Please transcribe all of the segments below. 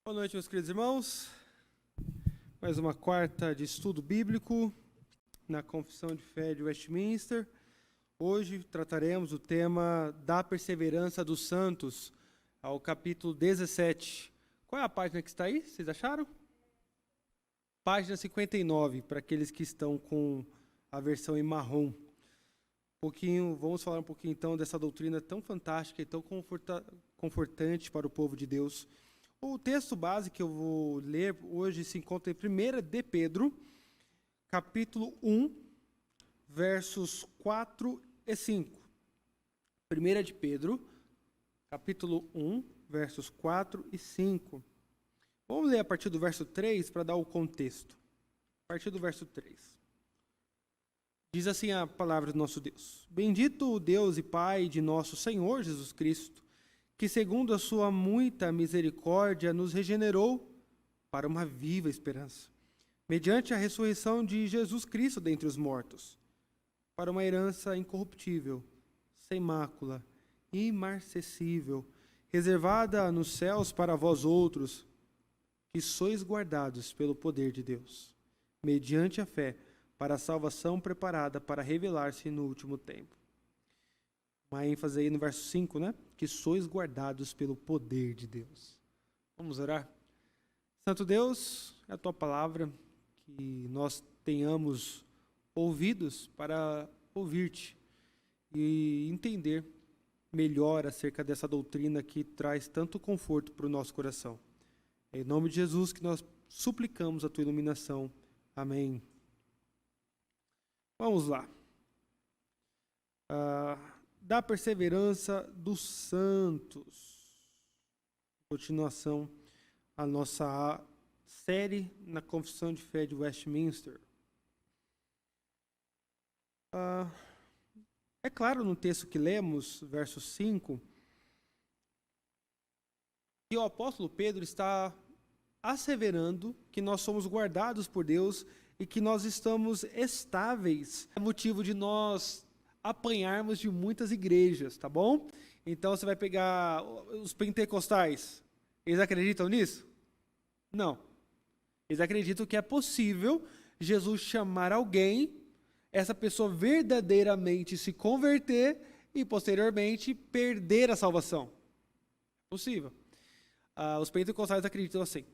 Boa noite, meus queridos irmãos. Mais uma quarta de estudo bíblico na Confissão de Fé de Westminster. Hoje trataremos o tema da perseverança dos santos, ao capítulo 17. Qual é a página que está aí? Vocês acharam? Página 59, para aqueles que estão com a versão em marrom. Vamos falar um pouquinho então dessa doutrina tão fantástica e tão confortante para o povo de Deus. O texto base que eu vou ler hoje se encontra em 1 de Pedro, capítulo 1, versos 4 e 5. 1 de Pedro, capítulo 1, versos 4 e 5. Vamos ler a partir do verso 3 para dar o contexto. A partir do verso 3. Diz assim a palavra do nosso Deus: Bendito o Deus e Pai de nosso Senhor Jesus Cristo, que segundo a sua muita misericórdia nos regenerou para uma viva esperança, mediante a ressurreição de Jesus Cristo dentre os mortos, para uma herança incorruptível, sem mácula, imarcessível, reservada nos céus para vós outros, que sois guardados pelo poder de Deus, mediante a fé, para a salvação preparada para revelar-se no último tempo. Uma ênfase aí no verso 5, né? Que sois guardados pelo poder de Deus. Vamos orar? Santo Deus, é a tua palavra, que nós tenhamos ouvidos para ouvir-te e entender melhor acerca dessa doutrina que traz tanto conforto para o nosso coração. É em nome de Jesus que nós suplicamos a tua iluminação. Amém. Vamos lá. Da perseverança dos santos. Continuação a nossa série na Confissão de Fé de Westminster. É claro no texto que lemos, verso 5, que o apóstolo Pedro está asseverando que nós somos guardados por Deus e que nós estamos estáveis. É motivo de nós apanharmos de muitas igrejas, tá bom? Então você vai pegar os pentecostais. Eles acreditam nisso? Não. Eles acreditam que é possível Jesus chamar alguém, essa pessoa verdadeiramente se converter e posteriormente perder a salvação. É possível. Os pentecostais acreditam assim.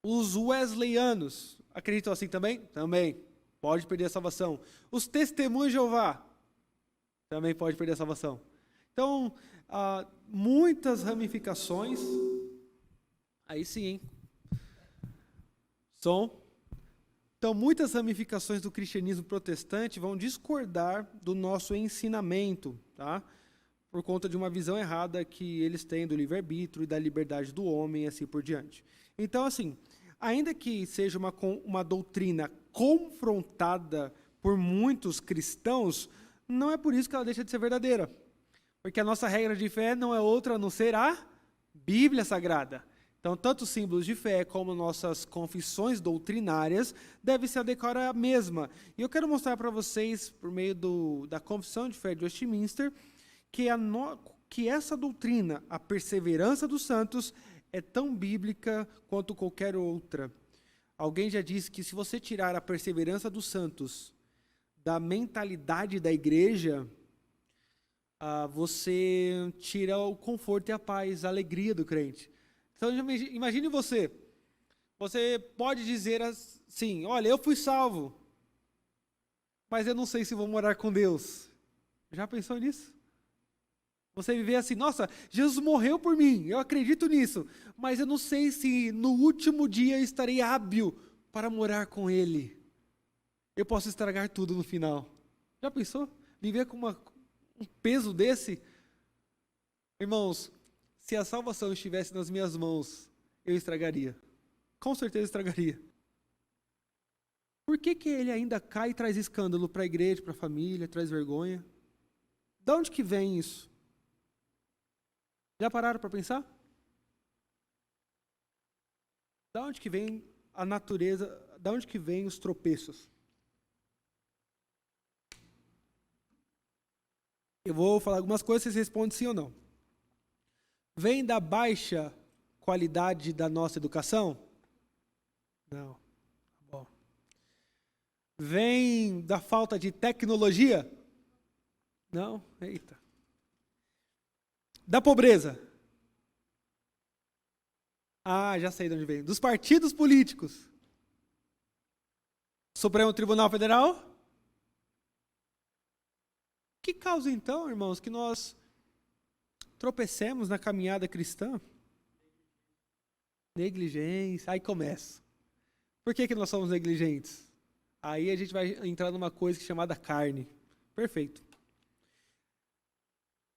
Os wesleyanos acreditam assim também? Também. Pode perder a salvação. Os testemunhos de Jeová também pode perder a salvação. Então, muitas ramificações. Aí sim, hein? Então, muitas ramificações do cristianismo protestante vão discordar do nosso ensinamento, tá? Por conta de uma visão errada que eles têm do livre-arbítrio e da liberdade do homem e assim por diante. Então, assim, ainda que seja uma doutrina confrontada por muitos cristãos, não é por isso que ela deixa de ser verdadeira. Porque a nossa regra de fé não é outra a não ser a Bíblia Sagrada. Então, tanto os símbolos de fé como nossas confissões doutrinárias devem se adequar à mesma. E eu quero mostrar para vocês, por meio da Confissão de Fé de Westminster, que essa doutrina, a perseverança dos santos, é tão bíblica quanto qualquer outra. Alguém já disse que se você tirar a perseverança dos santos da mentalidade da igreja, você tira o conforto e a paz, a alegria do crente. Então, imagine você. Você pode dizer assim, olha, eu fui salvo, mas eu não sei se vou morar com Deus. Já pensou nisso? Você viver assim, nossa, Jesus morreu por mim, eu acredito nisso, mas eu não sei se no último dia eu estarei hábil para morar com Ele. Eu posso estragar tudo no final. Já pensou? Viver com um peso desse? Irmãos, se a salvação estivesse nas minhas mãos, eu estragaria. Com certeza estragaria. Por que ele ainda cai e traz escândalo para a igreja, para a família, traz vergonha? De onde que vem isso? Já pararam para pensar? Da onde que vem a natureza, da onde que vem os tropeços? Eu vou falar algumas coisas, vocês respondem sim ou não. Vem da baixa qualidade da nossa educação? Não. Bom. Vem da falta de tecnologia? Não? Eita. Da pobreza? Ah, já sei de onde vem. Dos partidos políticos? Supremo Tribunal Federal? Que causa então, irmãos, que nós tropecemos na caminhada cristã? Negligência. Aí começa. Por que nós somos negligentes? Aí a gente vai entrar numa coisa chamada carne. Perfeito.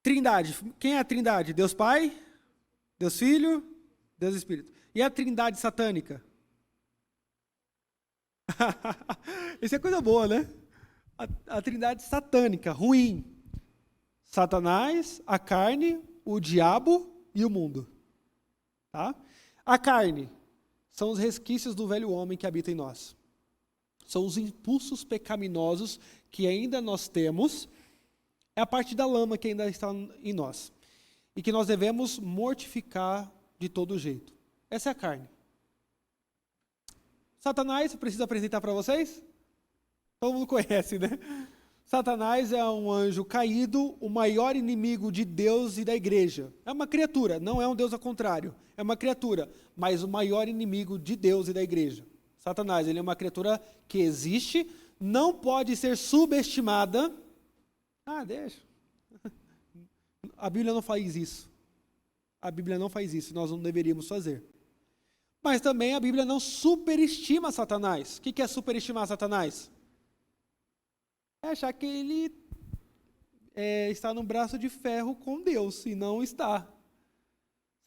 Trindade. Quem é a Trindade? Deus Pai, Deus Filho, Deus Espírito. E a Trindade satânica? Isso é coisa boa, né? A Trindade satânica, ruim. Satanás, a carne, o diabo e o mundo. Tá? A carne são os resquícios do velho homem que habita em nós. São os impulsos pecaminosos que ainda nós temos. É a parte da lama que ainda está em nós. E que nós devemos mortificar de todo jeito. Essa é a carne. Satanás, eu preciso apresentar para vocês? Todo mundo conhece, né? Satanás é um anjo caído, o maior inimigo de Deus e da igreja. É uma criatura, não é um Deus ao contrário. É uma criatura, mas o maior inimigo de Deus e da igreja. Satanás, ele é uma criatura que existe, não pode ser subestimada. Ah, deixa. A Bíblia não faz isso. A Bíblia não faz isso, nós não deveríamos fazer. Mas também a Bíblia não superestima Satanás. O que é superestimar Satanás? É achar que ele está num braço de ferro com Deus, e não está.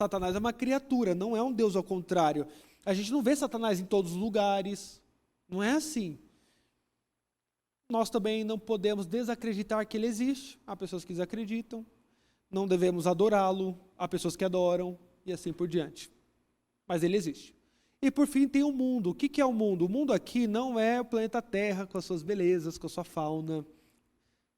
Satanás é uma criatura, não é um Deus ao contrário. A gente não vê Satanás em todos os lugares, não é assim. Nós também não podemos desacreditar que ele existe. Há pessoas que desacreditam, não devemos adorá-lo, há pessoas que adoram, e assim por diante. Mas ele existe. E por fim tem o mundo. O que é o mundo? O mundo aqui não é o planeta Terra com as suas belezas, com a sua fauna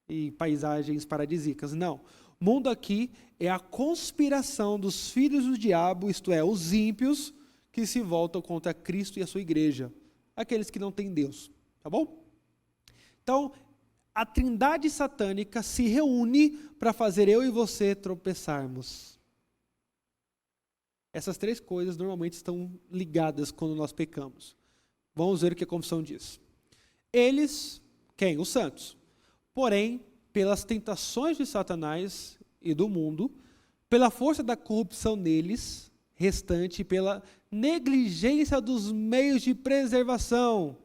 e paisagens paradisíacas. Não. O mundo aqui é a conspiração dos filhos do diabo, isto é, os ímpios, que se voltam contra Cristo e a sua igreja. Aqueles que não têm Deus. Tá bom? Então, a trindade satânica se reúne para fazer eu e você tropeçarmos. Essas três coisas normalmente estão ligadas quando nós pecamos. Vamos ver o que a confissão diz. Eles, quem? Os santos. Porém, pelas tentações de Satanás e do mundo, pela força da corrupção neles, restante, pela negligência dos meios de preservação.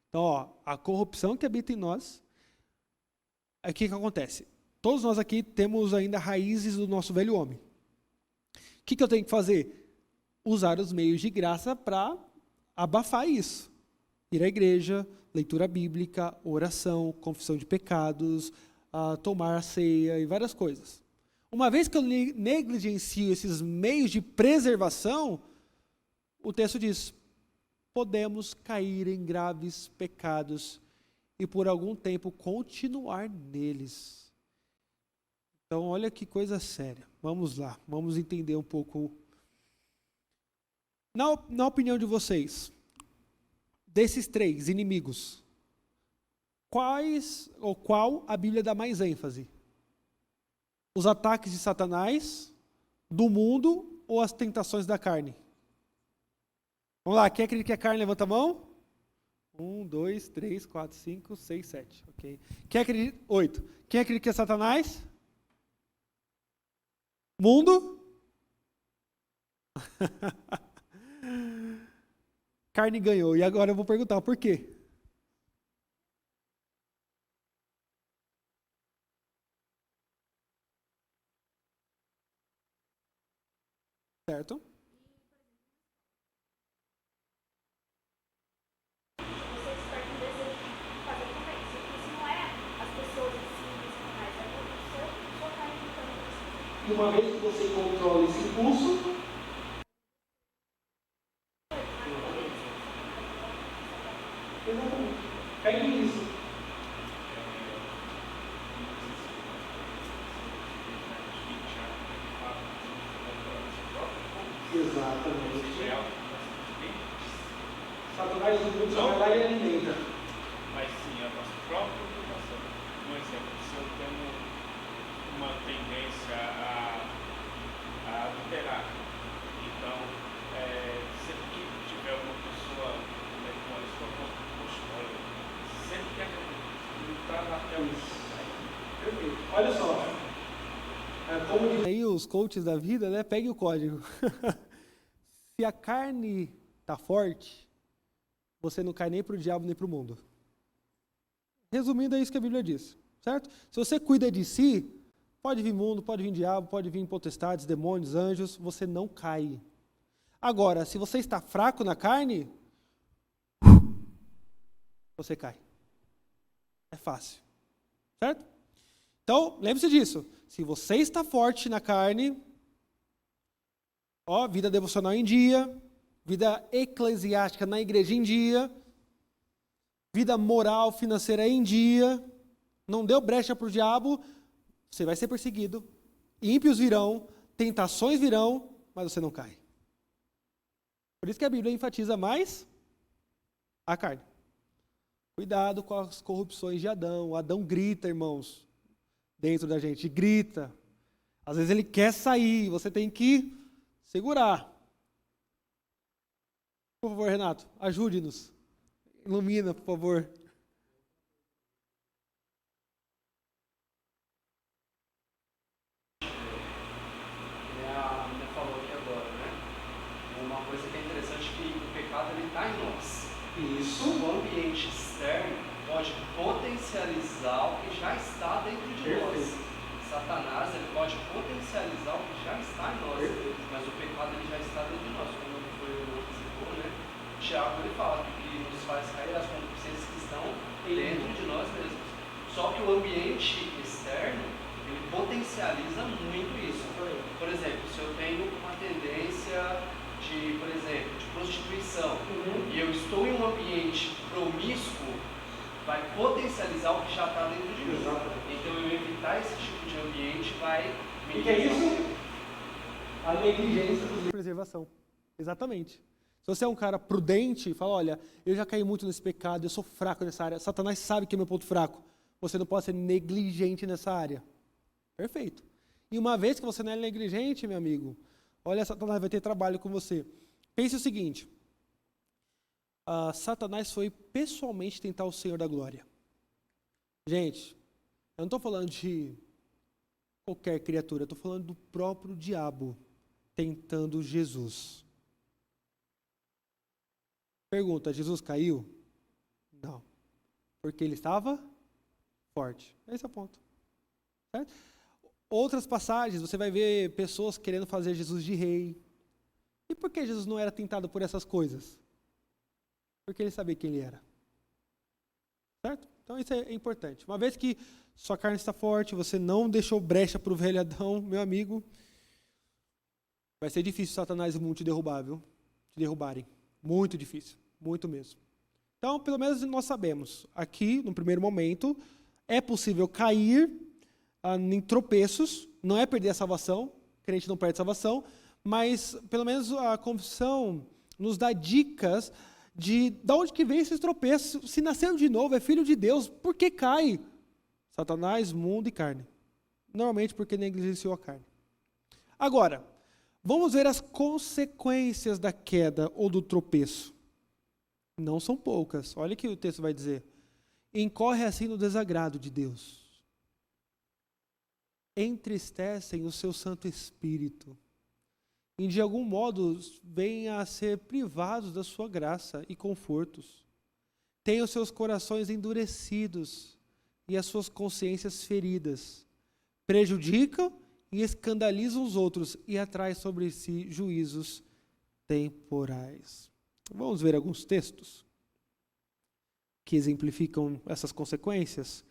Então, a corrupção que habita em nós, o que acontece? Todos nós aqui temos ainda raízes do nosso velho homem. O que eu tenho que fazer? Usar os meios de graça para abafar isso. Ir à igreja, leitura bíblica, oração, confissão de pecados, tomar a ceia e várias coisas. Uma vez que eu negligencio esses meios de preservação, o texto diz, podemos cair em graves pecados e por algum tempo continuar neles. Então, olha que coisa séria. Vamos lá, vamos entender um pouco. Na opinião de vocês, desses três inimigos, qual a Bíblia dá mais ênfase? Os ataques de Satanás, do mundo ou as tentações da carne? Vamos lá, quem acredita que é carne, levanta a mão. 1, 2, 3, 4, 5, 6, 7. Ok. Quem acredita? 8. Quem acredita que é Satanás? Mundo? Carne ganhou. E agora eu vou perguntar por quê? Certo? E uma vez que você controla esse impulso, exatamente, cai nisso. Exato. Mas o mundo vai lá e alimenta. Mas sim, a nossa própria preocupação. Um exemplo, se eu tenho uma tendência a adulterar, então, sempre que tiver uma pessoa com uma história, sempre que entrar na tela, Perfeito. Olha só. Como diz aí os coaches da vida, né? Pegue o código. Se a carne está forte, você não cai nem para o diabo nem para o mundo. Resumindo, é isso que a Bíblia diz, certo? Se você cuida de si, pode vir mundo, pode vir diabo, pode vir potestades, demônios, anjos, você não cai. Agora, se você está fraco na carne, você cai. É fácil, certo? Então, lembre-se disso. Se você está forte na carne, vida devocional em dia, vida eclesiástica na igreja em dia, vida moral, financeira em dia, não deu brecha para o diabo, você vai ser perseguido, ímpios virão, tentações virão, mas você não cai. Por isso que a Bíblia enfatiza mais a carne. Cuidado com as corrupções de Adão. Adão grita, irmãos, dentro da gente, grita. Às vezes ele quer sair, você tem que segurar. Por favor, Renato, ajude-nos. Ilumina, por favor. A menina falou aqui agora, né? Uma coisa que é interessante é que o pecado ele está em nós. Isso. O ambiente externo pode potencializar o que já está dentro de nós. Satanás ele pode potencializar o que já está em nós, mas o pecado ele já está dentro de nós. Como foi o que citou, né? Tiago ele fala que o que nos faz cair as concupiscências que estão dentro de nós mesmos. Só que o ambiente externo ele potencializa muito isso. Por exemplo, se eu tenho uma tendência de, por exemplo, de prostituição, e eu estou em um ambiente promíscuo, vai potencializar o que já está dentro de mim. Então, eu evitar esse tipo de ambiente vai me... O que é isso? A negligência de preservação. Exatamente. Se você é um cara prudente, fala, olha, eu já caí muito nesse pecado, eu sou fraco nessa área, Satanás sabe que é meu ponto fraco. Você não pode ser negligente nessa área. Perfeito. E uma vez que você não é negligente, meu amigo, olha, Satanás vai ter trabalho com você. Pense o seguinte, Satanás foi pessoalmente tentar o Senhor da glória. Gente, eu não estou falando de qualquer criatura, eu estou falando do próprio diabo tentando Jesus. Pergunta, Jesus caiu? Não. Porque ele estava forte. Esse é o ponto. Certo? Outras passagens, você vai ver pessoas querendo fazer Jesus de rei. E por que Jesus não era tentado por essas coisas? Porque ele sabia quem ele era. Certo? Então isso é importante. Uma vez que sua carne está forte, você não deixou brecha para o velho Adão, meu amigo, vai ser difícil Satanás e o mundo te derrubar, viu? Te derrubarem. Muito difícil. Muito mesmo. Então, pelo menos nós sabemos. Aqui, no primeiro momento, é possível cair em tropeços, não é perder a salvação, o crente não perde a salvação, mas pelo menos a confissão nos dá dicas de onde que vem esses tropeços. Se nasceu de novo, é filho de Deus, por que cai? Satanás, mundo e carne. Normalmente porque negligenciou a carne. Agora, vamos ver as consequências da queda ou do tropeço. Não são poucas. Olha o que o texto vai dizer. Incorre assim no desagrado de Deus. Entristecem o seu Santo Espírito. E de algum modo venham a ser privados da sua graça e confortos. Têm os seus corações endurecidos e as suas consciências feridas. Prejudicam e escandalizam os outros e atraem sobre si juízos temporais. Vamos ver alguns textos que exemplificam essas consequências.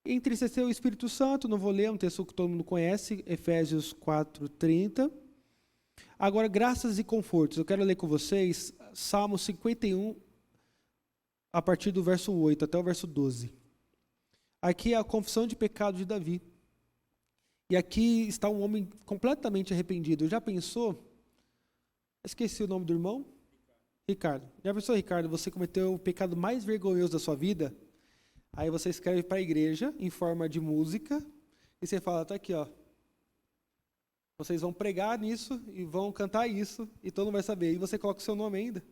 Entristeceu o Espírito Santo, não vou ler, é um texto que todo mundo conhece, Efésios 4:30. Agora, graças e confortos, eu quero ler com vocês Salmo 51, a partir do verso 8 até o verso 12. Aqui é a confissão de pecado de Davi. E aqui está um homem completamente arrependido. Já pensou? Esqueci o nome do irmão? Ricardo, já pensou, Ricardo, você cometeu o pecado mais vergonhoso da sua vida? Aí você escreve para a igreja em forma de música e você fala, tá aqui, ó. Vocês vão pregar nisso e vão cantar isso e todo mundo vai saber. E você coloca o seu nome ainda.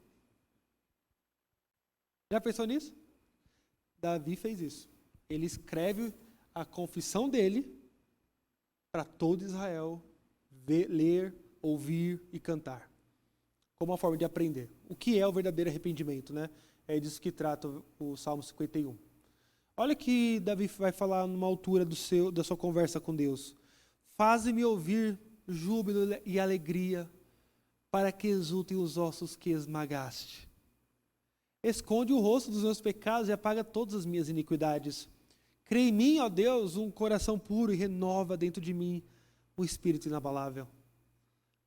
Já pensou nisso? Davi fez isso. Ele escreve a confissão dele para todo Israel ver, ler, ouvir e cantar. Como uma forma de aprender. O que é o verdadeiro arrependimento, né? É disso que trata o Salmo 51. Olha que Davi vai falar numa altura da sua conversa com Deus. Faze-me ouvir júbilo e alegria, para que exultem os ossos que esmagaste. Esconde o rosto dos meus pecados e apaga todas as minhas iniquidades. Crê em mim, ó Deus, um coração puro e renova dentro de mim um espírito inabalável.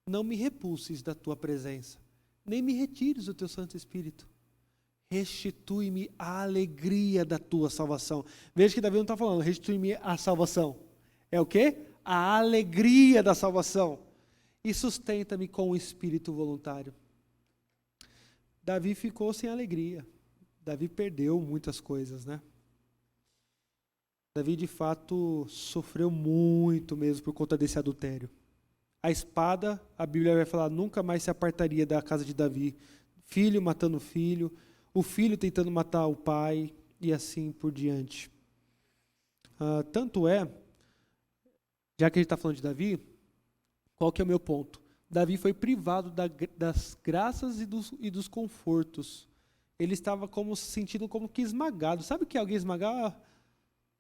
Não me repulses da tua presença, nem me retires o teu Santo Espírito. Restitui-me a alegria da tua salvação. Veja que Davi não está falando, restitui-me a salvação. É o quê? A alegria da salvação. E sustenta-me com o espírito voluntário. Davi ficou sem alegria. Davi perdeu muitas coisas, né? Davi, de fato, sofreu muito mesmo por conta desse adultério. A espada, a Bíblia vai falar, nunca mais se apartaria da casa de Davi. Filho matando filho, o filho tentando matar o pai, e assim por diante. Tanto é, já que a gente está falando de Davi, qual que é o meu ponto? Davi foi privado das graças e dos confortos. Ele estava se sentindo como que esmagado. Sabe o que é alguém esmagar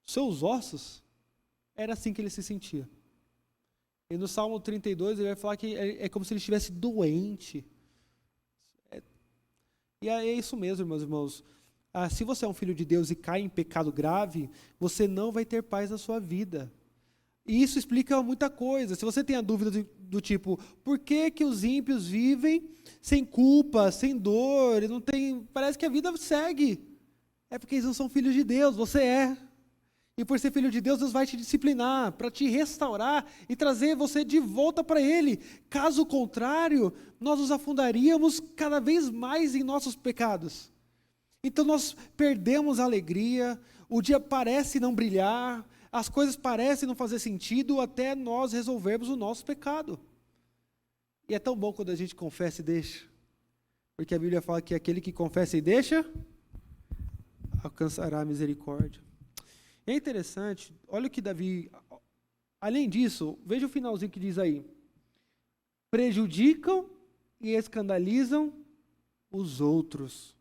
seus ossos? Era assim que ele se sentia. E no Salmo 32 ele vai falar que é como se ele estivesse doente. E é isso mesmo, meus irmãos. Se você é um filho de Deus e cai em pecado grave, você não vai ter paz na sua vida. E isso explica muita coisa. Se você tem a dúvida do tipo, por que que os ímpios vivem sem culpa, sem dor, parece que a vida segue. É porque eles não são filhos de Deus, você é. E por ser filho de Deus, Deus vai te disciplinar, para te restaurar e trazer você de volta para Ele. Caso contrário, nós nos afundaríamos cada vez mais em nossos pecados. Então nós perdemos a alegria, o dia parece não brilhar, as coisas parecem não fazer sentido até nós resolvermos o nosso pecado. E é tão bom quando a gente confessa e deixa. Porque a Bíblia fala que aquele que confessa e deixa, alcançará a misericórdia. E é interessante, olha o que Davi, além disso, veja o finalzinho que diz aí. Prejudicam e escandalizam os outros.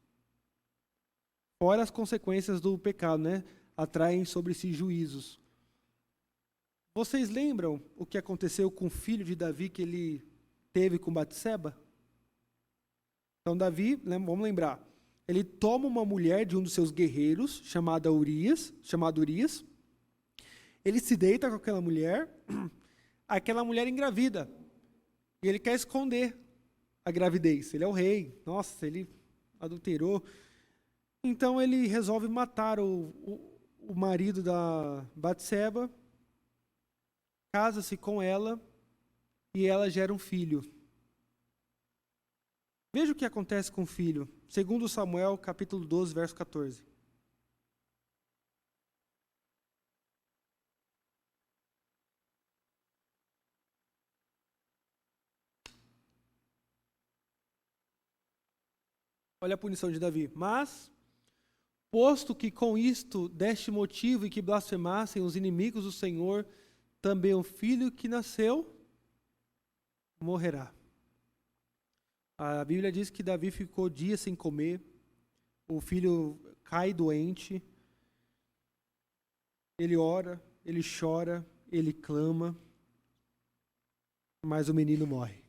Fora as consequências do pecado, né? Atraem sobre si juízos. Vocês lembram o que aconteceu com o filho de Davi que ele teve com Batseba? Então Davi, vamos lembrar, ele toma uma mulher de um dos seus guerreiros, chamado Urias, ele se deita com aquela mulher engravida, e ele quer esconder a gravidez, ele é o rei, nossa, ele adulterou, então ele resolve matar o marido da Batseba, casa-se com ela e ela gera um filho. Veja o que acontece com o filho. 2 Samuel, capítulo 12, verso 14. Olha a punição de Davi. Mas, posto que com isto deste motivo e que blasfemassem os inimigos do Senhor, também o filho que nasceu morrerá. A Bíblia diz que Davi ficou dias sem comer, o filho cai doente, ele ora, ele chora, ele clama, mas o menino morre.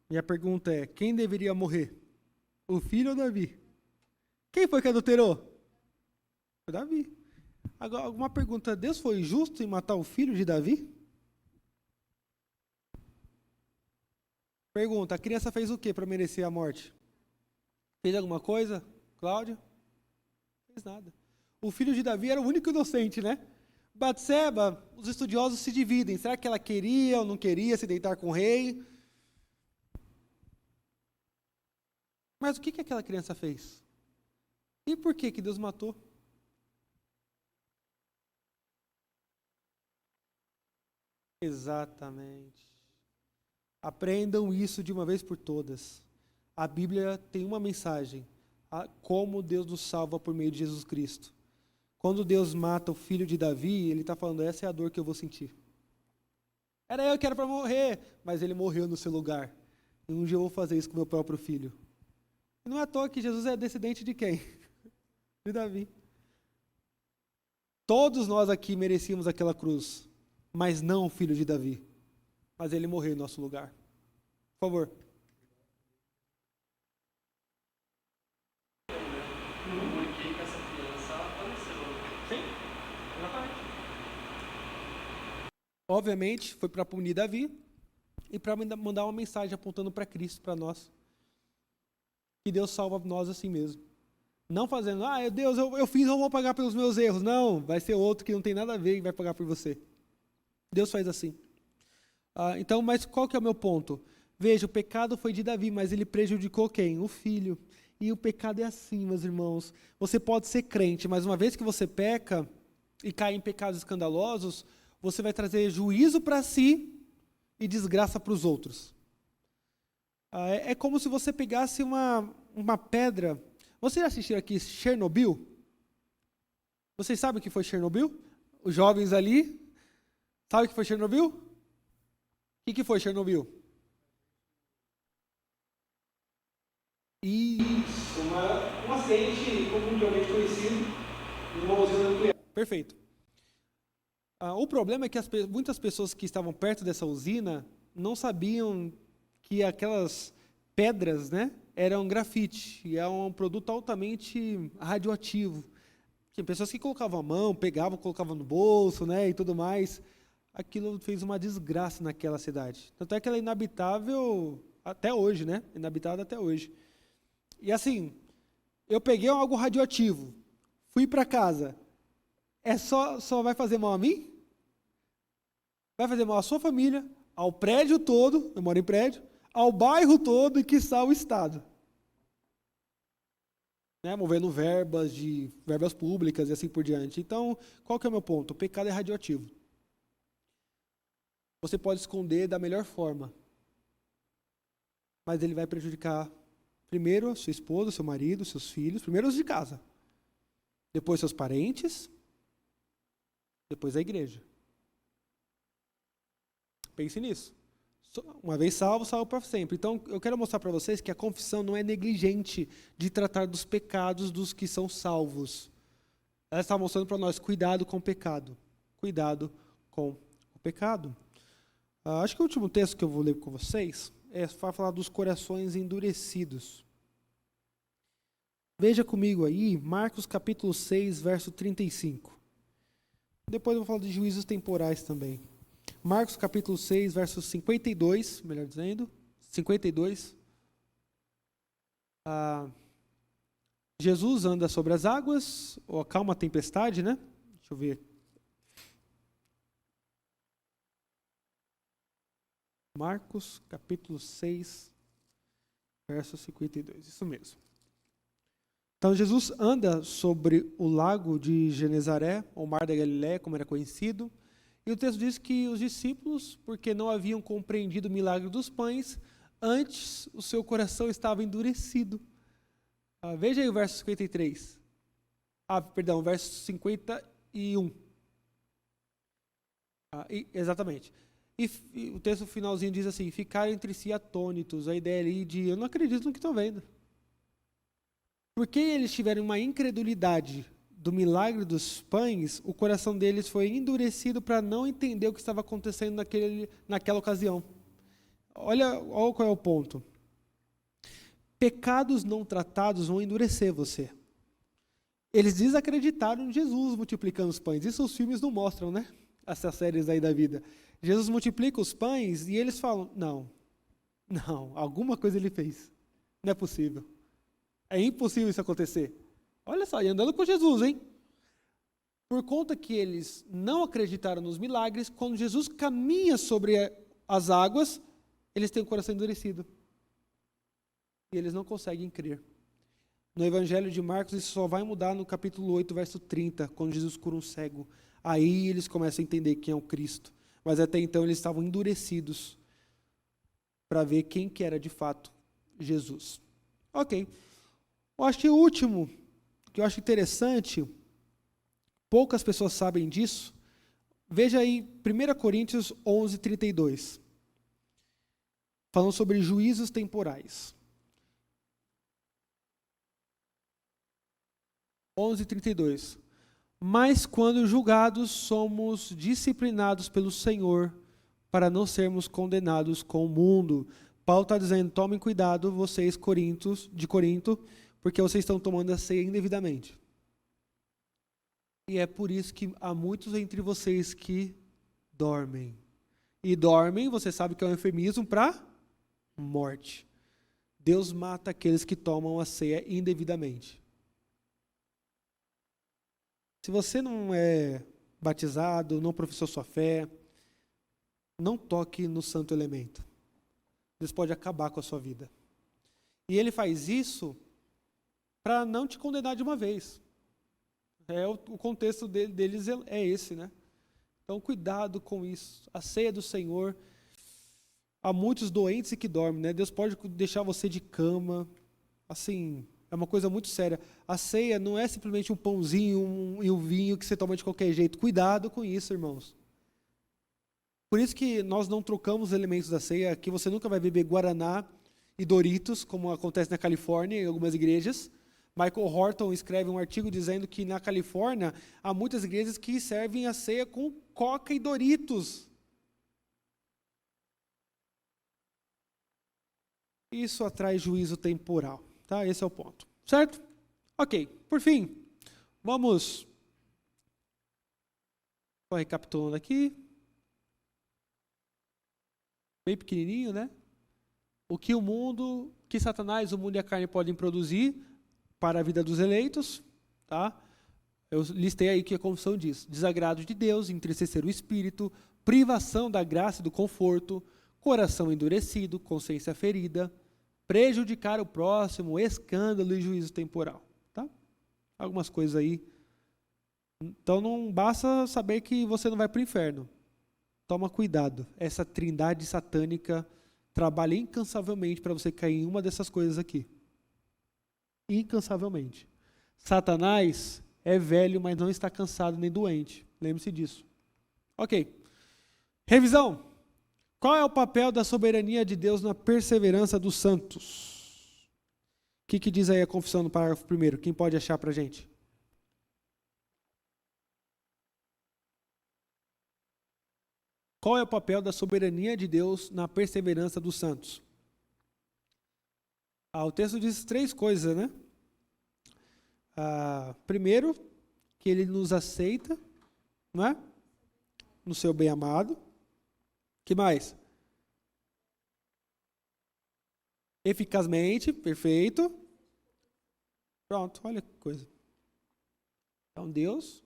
Minha pergunta é, quem deveria morrer? O filho ou Davi? Quem foi que adulterou? Foi Davi. Agora, alguma pergunta, Deus foi justo em matar o filho de Davi? Pergunta, a criança fez o que para merecer a morte? Fez alguma coisa, Cláudia? Não fez nada. O filho de Davi era o único inocente, né? Batseba, os estudiosos se dividem. Será que ela queria ou não queria se deitar com o rei? Mas o que aquela criança fez? E por que Deus matou? Exatamente. Aprendam isso de uma vez por todas. A Bíblia tem uma mensagem: como Deus nos salva por meio de Jesus Cristo. Quando Deus mata o filho de Davi, Ele está falando, essa é a dor que eu vou sentir. Era eu que era para morrer, mas Ele morreu no seu lugar. E um dia eu vou fazer isso com meu próprio filho. E não é à toa que Jesus é descendente de quem? De Davi. Todos nós aqui merecíamos aquela cruz, mas não o filho de Davi. Mas Ele morreu em nosso lugar. Por favor. Por que essa criança apareceu? Sim, exatamente. Obviamente, foi para punir Davi e para mandar uma mensagem apontando para Cristo, para nós. Que Deus salva nós assim mesmo. Não fazendo, Deus, eu fiz, eu vou pagar pelos meus erros. Não, vai ser outro que não tem nada a ver e vai pagar por você. Deus faz assim. Então, mas qual que é o meu ponto? Veja, o pecado foi de Davi, mas ele prejudicou quem? O filho. E o pecado é assim, meus irmãos. Você pode ser crente, mas uma vez que você peca e cai em pecados escandalosos, você vai trazer juízo para si e desgraça para os outros. É como se você pegasse uma pedra. Vocês já assistiram aqui Chernobyl? Vocês sabem o que foi Chernobyl? Os jovens ali, sabem o que foi Chernobyl? O que foi Chernobyl? Isso, um acidente mundialmente conhecido de uma usina nuclear. Perfeito. O problema é que muitas pessoas que estavam perto dessa usina não sabiam que aquelas pedras, né, eram grafite, e é um produto altamente radioativo. Tinha pessoas que colocavam a mão, pegavam, colocavam no bolso, né, e tudo mais. Aquilo fez uma desgraça naquela cidade. Tanto é que ela é inabitável até hoje, né? Inabitada até hoje. E assim, eu peguei algo radioativo, fui para casa. Só vai fazer mal a mim? Vai fazer mal à sua família, ao prédio todo, eu moro em prédio, ao bairro todo e quiçá ao estado. Né? Movendo verbas públicas e assim por diante. Então, qual que é o meu ponto? O pecado é radioativo. Você pode esconder da melhor forma, mas ele vai prejudicar primeiro a sua esposa, seu marido, seus filhos, primeiro os de casa, depois seus parentes, depois a igreja. Pense nisso. Uma vez salvo, salvo para sempre. Então, eu quero mostrar para vocês que a confissão não é negligente de tratar dos pecados dos que são salvos. Ela está mostrando para nós, cuidado com o pecado. Cuidado com o pecado. Acho que o último texto que eu vou ler com vocês vai falar dos corações endurecidos. Veja comigo aí, Marcos capítulo 6, verso 35. Depois eu vou falar de juízos temporais também. Marcos capítulo 6, verso 52, melhor dizendo, 52. Jesus anda sobre as águas, ou acalma a tempestade, né? Deixa eu ver. Marcos capítulo 6, verso 52, isso mesmo. Então, Jesus anda sobre o lago de Genezaré, ou Mar da Galileia, como era conhecido, e o texto diz que os discípulos, porque não haviam compreendido o milagre dos pães, antes o seu coração estava endurecido. Veja aí o verso 53. Perdão, verso 51. Exatamente. E o texto finalzinho diz assim, ficaram entre si atônitos, a ideia ali de, eu não acredito no que estou vendo. Porque eles tiveram uma incredulidade do milagre dos pães, o coração deles foi endurecido para não entender o que estava acontecendo naquela ocasião. Olha qual é o ponto. Pecados não tratados vão endurecer você. Eles desacreditaram em Jesus multiplicando os pães. Isso os filmes não mostram, né? Essas séries aí da vida. Jesus multiplica os pães e eles falam, não, alguma coisa ele fez. Não é possível. É impossível isso acontecer. Olha só, e andando com Jesus, hein? Por conta que eles não acreditaram nos milagres, quando Jesus caminha sobre as águas, eles têm o coração endurecido. E eles não conseguem crer. No Evangelho de Marcos, isso só vai mudar no capítulo 8, verso 30, quando Jesus cura um cego. Aí eles começam a entender quem é o Cristo. Mas até então eles estavam endurecidos para ver quem que era de fato Jesus. Ok. Eu acho que o último, que eu acho interessante, poucas pessoas sabem disso. Veja aí 1 Coríntios 11, 32. Falando sobre juízos temporais. 11:32. Mas quando julgados, somos disciplinados pelo Senhor, para não sermos condenados com o mundo. Paulo está dizendo, tomem cuidado, vocês de Corinto, porque vocês estão tomando a ceia indevidamente. E é por isso que há muitos entre vocês que dormem. E dormem, você sabe que é um eufemismo para morte. Deus mata aqueles que tomam a ceia indevidamente. Se você não é batizado, não professou sua fé, não toque no santo elemento. Deus pode acabar com a sua vida. E ele faz isso para não te condenar de uma vez. O contexto deles é esse, né? Então, cuidado com isso. A ceia do Senhor, há muitos doentes e que dormem, né? Deus pode deixar você de cama, assim... É uma coisa muito séria. A ceia não é simplesmente um pãozinho e um vinho que você toma de qualquer jeito. Cuidado com isso, irmãos. Por isso que nós não trocamos os elementos da ceia. Aqui você nunca vai beber Guaraná e Doritos, como acontece na Califórnia, em algumas igrejas. Michael Horton escreve um artigo dizendo que na Califórnia há muitas igrejas que servem a ceia com Coca e Doritos. Isso atrai juízo temporal. Tá? Esse é o ponto. Certo? Ok. Por fim, vamos... Só recapitulando aqui. Bem pequenininho, né? O que que Satanás, o mundo e a carne podem produzir para a vida dos eleitos. Tá? Eu listei aí o que a confissão diz. Desagrado de Deus, entristecer o espírito, privação da graça e do conforto, coração endurecido, consciência ferida, prejudicar o próximo, escândalo e juízo temporal. Tá? Algumas coisas aí. Então não basta saber que você não vai para o inferno. Toma cuidado. Essa trindade satânica trabalha incansavelmente para você cair em uma dessas coisas aqui. Incansavelmente. Satanás é velho, mas não está cansado nem doente. Lembre-se disso. Ok. Revisão. Qual é o papel da soberania de Deus na perseverança dos santos? O que diz aí a confissão no parágrafo 1º? Quem pode achar para a gente? Qual é o papel da soberania de Deus na perseverança dos santos? O texto diz 3 coisas, né? Primeiro, que ele nos aceita, não é? No seu bem-amado. Que mais? Eficazmente, perfeito. Pronto, olha que coisa. Então Deus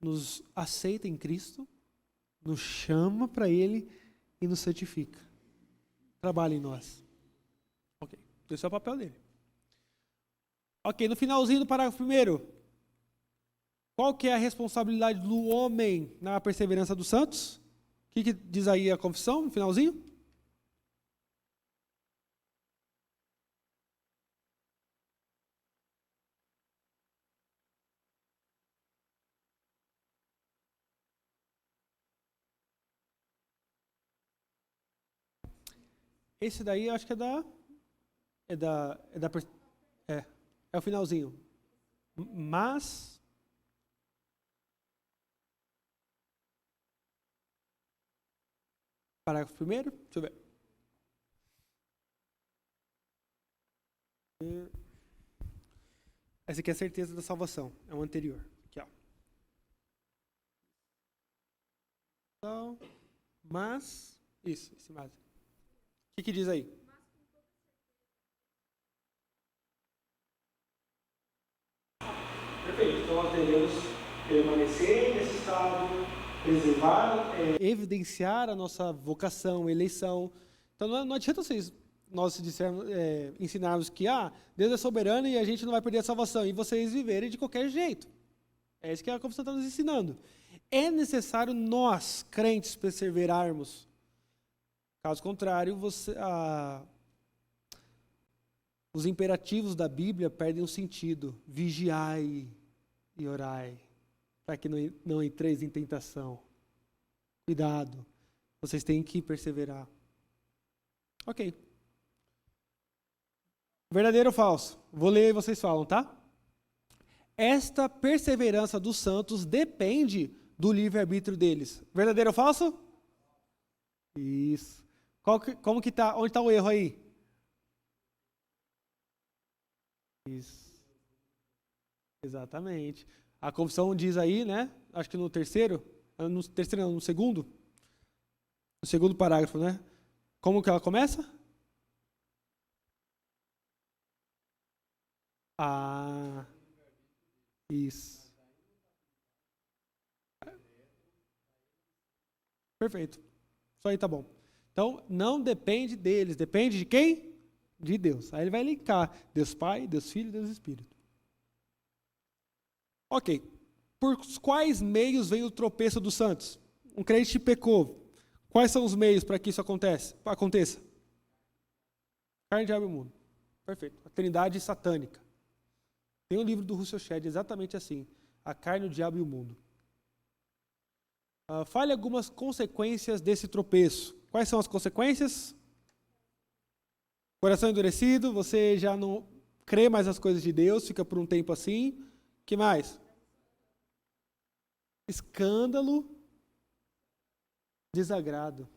nos aceita em Cristo, nos chama para Ele e nos santifica. Trabalha em nós. Ok, esse é o papel dele. Ok, no finalzinho do parágrafo 1º, qual que é a responsabilidade do homem na perseverança dos santos? O que diz aí a confissão, no finalzinho? Esse daí eu acho que é o finalzinho. Mas parágrafo 1º, deixa eu ver. Essa aqui é a certeza da salvação, é o anterior. Aqui, ó. Então, mas, esse mais. O que diz aí? Perfeito, então nós teremos permanecer nesse estado, preservar, evidenciar a nossa vocação, eleição. Então não adianta nós ensinarmos que Deus é soberano e a gente não vai perder a salvação, e vocês viverem de qualquer jeito. É isso que a confissão está nos ensinando. É necessário nós, crentes, perseverarmos. Caso contrário, os imperativos da Bíblia perdem o sentido. Vigiai e orai, para que não entreis em tentação. Cuidado, vocês têm que perseverar. Ok. Verdadeiro ou falso? Vou ler e vocês falam, tá? Esta perseverança dos santos depende do livre-arbítrio deles. Verdadeiro ou falso? Isso. Como que tá? Onde está o erro aí? Isso. Exatamente. A confissão diz aí, né? Acho que no terceiro, no segundo parágrafo, né? Como que ela começa? Isso. Perfeito. Isso aí tá bom. Então, não depende deles. Depende de quem? De Deus. Aí ele vai linkar Deus Pai, Deus Filho e Deus Espírito. Ok. Por quais meios vem o tropeço dos santos? Um crente pecou. Quais são os meios para que isso aconteça? Carne, diabo e mundo. Perfeito. A trindade satânica. Tem um livro do Russell Shedd exatamente assim. A carne, o diabo e o mundo. Fale algumas consequências desse tropeço. Quais são as consequências? Coração endurecido, você já não crê mais nas coisas de Deus, fica por um tempo assim. Que mais? Escândalo, desagrado.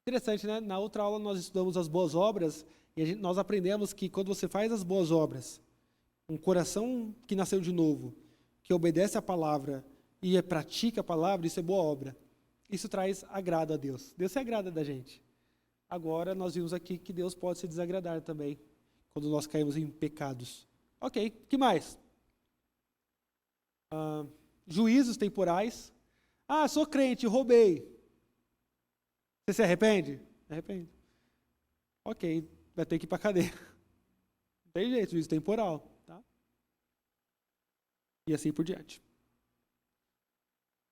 Interessante, né? Na outra aula nós estudamos as boas obras e nós aprendemos que quando você faz as boas obras, um coração que nasceu de novo, que obedece à palavra e pratica a palavra, isso é boa obra. Isso traz agrado a Deus. Deus se agrada da gente. Agora nós vimos aqui que Deus pode se desagradar também, quando nós caímos em pecados. Ok, que mais? Juízos temporais. Sou crente, roubei. Você se arrepende? Arrepende. Ok, vai ter que ir para a cadeia. Não tem jeito, juízo temporal. Tá? E assim por diante.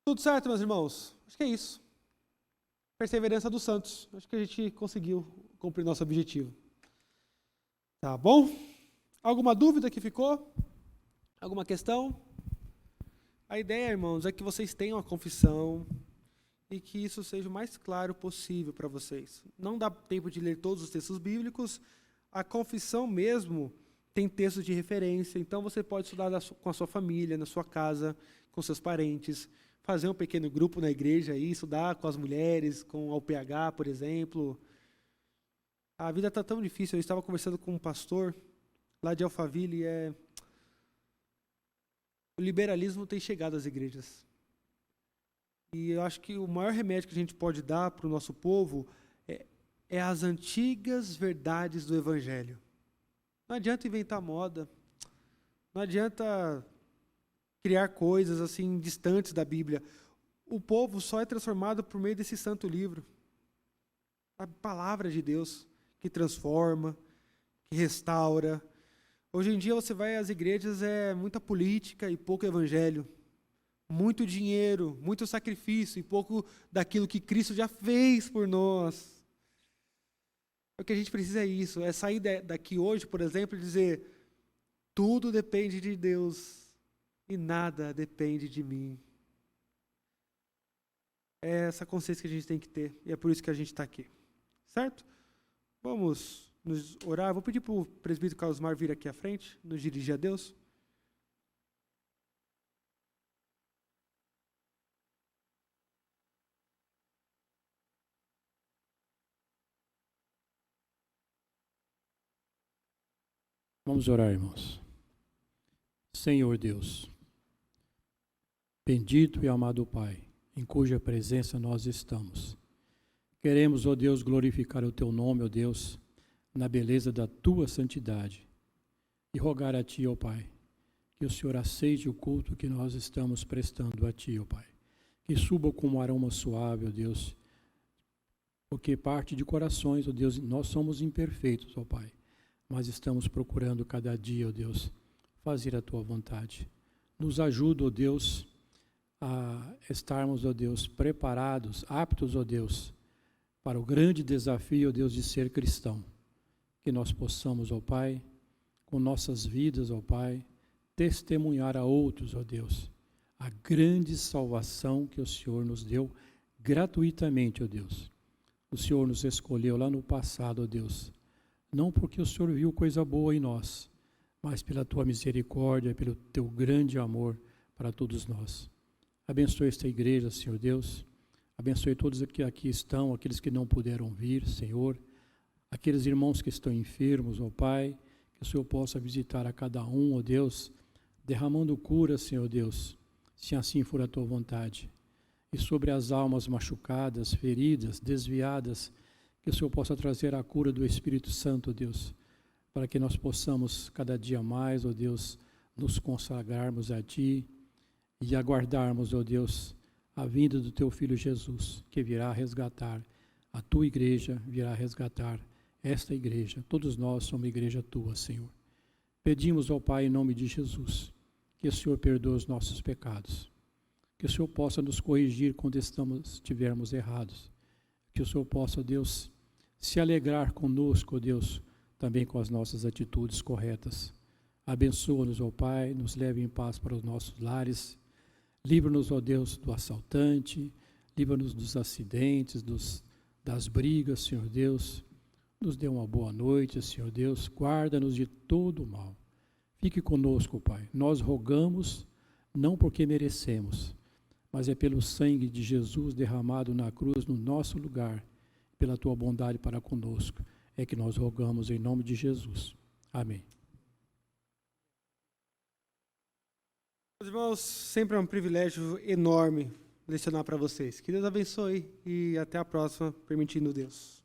Tudo certo, meus irmãos? Acho que é isso. Perseverança dos santos. Acho que a gente conseguiu cumprir nosso objetivo. Tá bom? Alguma dúvida que ficou? Alguma questão? A ideia, irmãos, é que vocês tenham a confissão e que isso seja o mais claro possível para vocês. Não dá tempo de ler todos os textos bíblicos. A confissão mesmo tem textos de referência, então você pode estudar com a sua família, na sua casa, com seus parentes, fazer um pequeno grupo na igreja e estudar com as mulheres, com a UPH, por exemplo. A vida está tão difícil. Eu estava conversando com um pastor lá de Alphaville e o liberalismo tem chegado às igrejas. E eu acho que o maior remédio que a gente pode dar para o nosso povo é as antigas verdades do Evangelho. Não adianta inventar moda. Não adianta criar coisas assim distantes da Bíblia. O povo só é transformado por meio desse santo livro. A palavra de Deus que transforma, que restaura. Hoje em dia você vai às igrejas, é muita política e pouco evangelho. Muito dinheiro, muito sacrifício e pouco daquilo que Cristo já fez por nós. O que a gente precisa é isso, é sair daqui hoje, por exemplo, e dizer: tudo depende de Deus e nada depende de mim. É essa consciência que a gente tem que ter e é por isso que a gente está aqui. Certo? Vamos nos orar. Vou pedir para o presbítero Carlos Mar vir aqui à frente, nos dirigir a Deus. Vamos orar, irmãos. Senhor Deus, bendito e amado Pai, em cuja presença nós estamos. Queremos, ó Deus, glorificar o Teu nome, ó Deus, na beleza da Tua santidade. E rogar a Ti, ó Pai, que o Senhor aceite o culto que nós estamos prestando a Ti, ó Pai. Que suba como um aroma suave, ó Deus, porque parte de corações, ó Deus, nós somos imperfeitos, ó Pai, mas estamos procurando cada dia, ó Deus, fazer a Tua vontade. Nos ajuda, ó Deus, a estarmos, ó Deus, preparados, aptos, ó Deus, para o grande desafio, ó Deus, de ser cristão. Que nós possamos, ó Pai, com nossas vidas, ó Pai, testemunhar a outros, ó Deus, a grande salvação que o Senhor nos deu gratuitamente, ó Deus. O Senhor nos escolheu lá no passado, ó Deus, não porque o Senhor viu coisa boa em nós, mas pela Tua misericórdia, pelo Teu grande amor para todos nós. Abençoe esta igreja, Senhor Deus. Abençoe todos que aqui estão, aqueles que não puderam vir, Senhor. Aqueles irmãos que estão enfermos, ó Pai, que o Senhor possa visitar a cada um, ó Deus, derramando cura, Senhor Deus, se assim for a Tua vontade. E sobre as almas machucadas, feridas, desviadas, que o Senhor possa trazer a cura do Espírito Santo, ó Deus, para que nós possamos cada dia mais, ó Deus, nos consagrarmos a Ti e aguardarmos, ó Deus, a vinda do Teu Filho Jesus, que virá resgatar a Tua igreja, virá resgatar esta igreja. Todos nós somos igreja Tua, Senhor. Pedimos ao Pai, em nome de Jesus, que o Senhor perdoe os nossos pecados, que o Senhor possa nos corrigir quando estivermos errados, que o Senhor possa, Deus, se alegrar conosco, Deus, também com as nossas atitudes corretas. Abençoa-nos, ó Pai, nos leve em paz para os nossos lares. Livra-nos, ó Deus, do assaltante, livra-nos dos acidentes, das brigas, Senhor Deus. Nos dê uma boa noite, Senhor Deus. Guarda-nos de todo o mal. Fique conosco, Pai. Nós rogamos, não porque merecemos, mas é pelo sangue de Jesus derramado na cruz no nosso lugar, pela Tua bondade para conosco, é que nós rogamos em nome de Jesus. Amém. Meus irmãos, sempre é um privilégio enorme lecionar para vocês. Que Deus abençoe e até a próxima, permitindo Deus.